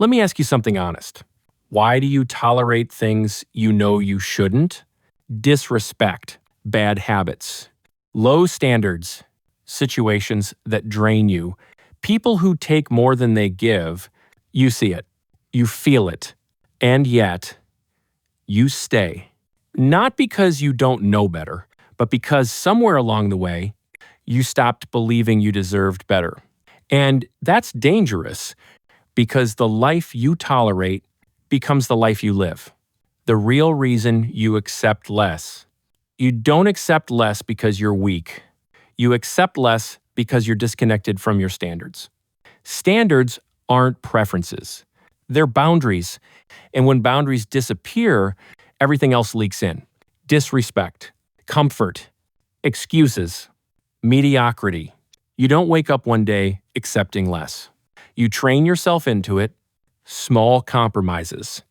Let me ask you something honest. Why do you tolerate things you know you shouldn't? Disrespect, bad habits, low standards, situations that drain you, people who take more than they give. You see it, you feel it, and yet you stay. Not because you don't know better, but because somewhere along the way, you stopped believing you deserved better. And that's dangerous because the life you tolerate becomes the life you live. The real reason you accept less. You don't accept less because you're weak. You accept less because you're disconnected from your standards. Standards aren't preferences. They're boundaries. And when boundaries disappear, everything else leaks in. Disrespect, comfort, excuses, mediocrity. You don't wake up one day accepting less. You train yourself into it. Small compromises,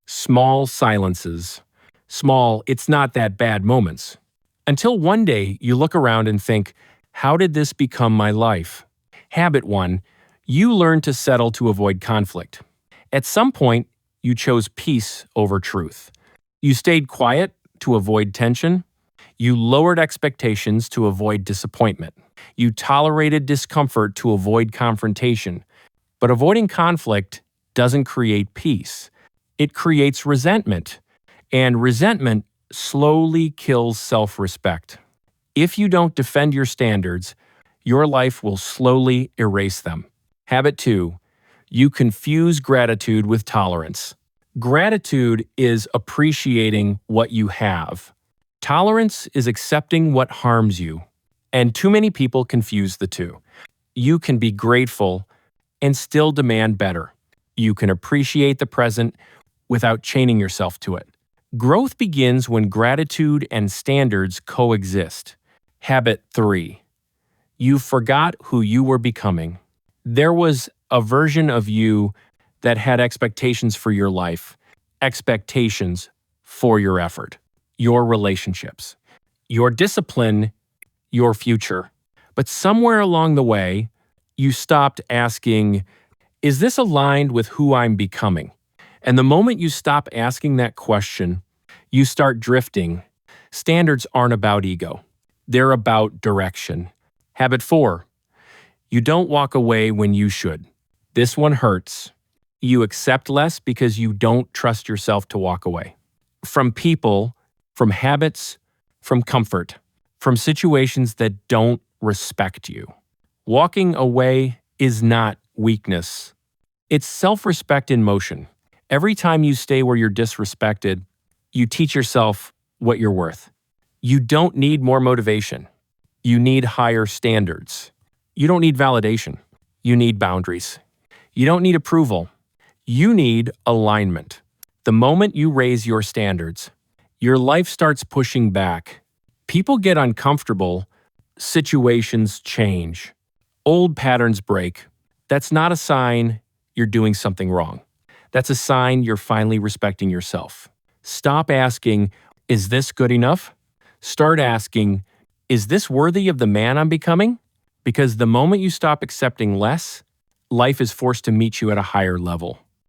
small silences, small "it's not that bad" moments. Until one day you look around and think, how did this become my life? Habit 1, you learn to settle to avoid conflict. At some point, you chose peace over truth. You stayed quiet to avoid tension. You lowered expectations to avoid disappointment. You tolerated discomfort to avoid confrontation. But avoiding conflict doesn't create peace. It creates resentment. And resentment slowly kills self-respect. If you don't defend your standards, your life will slowly erase them. Habit 2, you confuse gratitude with tolerance. Gratitude is appreciating what you have. Tolerance is accepting what harms you. And too many people confuse the two. You can be grateful and still demand better. You can appreciate the present without chaining yourself to it. Growth begins when gratitude and standards coexist. Habit 3, you forgot who you were becoming. There was a version of you that had expectations for your life, expectations for your effort, your relationships, your discipline, your future. But somewhere along the way, you stopped asking, is this aligned with who I'm becoming? And the moment you stop asking that question, you start drifting. Standards aren't about ego. They're about direction. Habit 4, you don't walk away when you should. This one hurts. You accept less because you don't trust yourself to walk away. From people, from habits, from comfort, from situations that don't respect you. Walking away is not weakness. It's self-respect in motion. Every time you stay where you're disrespected, you teach yourself what you're worth. You don't need more motivation. You need higher standards. You don't need validation. You need boundaries. You don't need approval. You need alignment. The moment you raise your standards, your life starts pushing back. People get uncomfortable. Situations change. Old patterns break. That's not a sign you're doing something wrong. That's a sign you're finally respecting yourself. Stop asking, is this good enough? Start asking, is this worthy of the man I'm becoming? Because the moment you stop accepting less, life is forced to meet you at a higher level.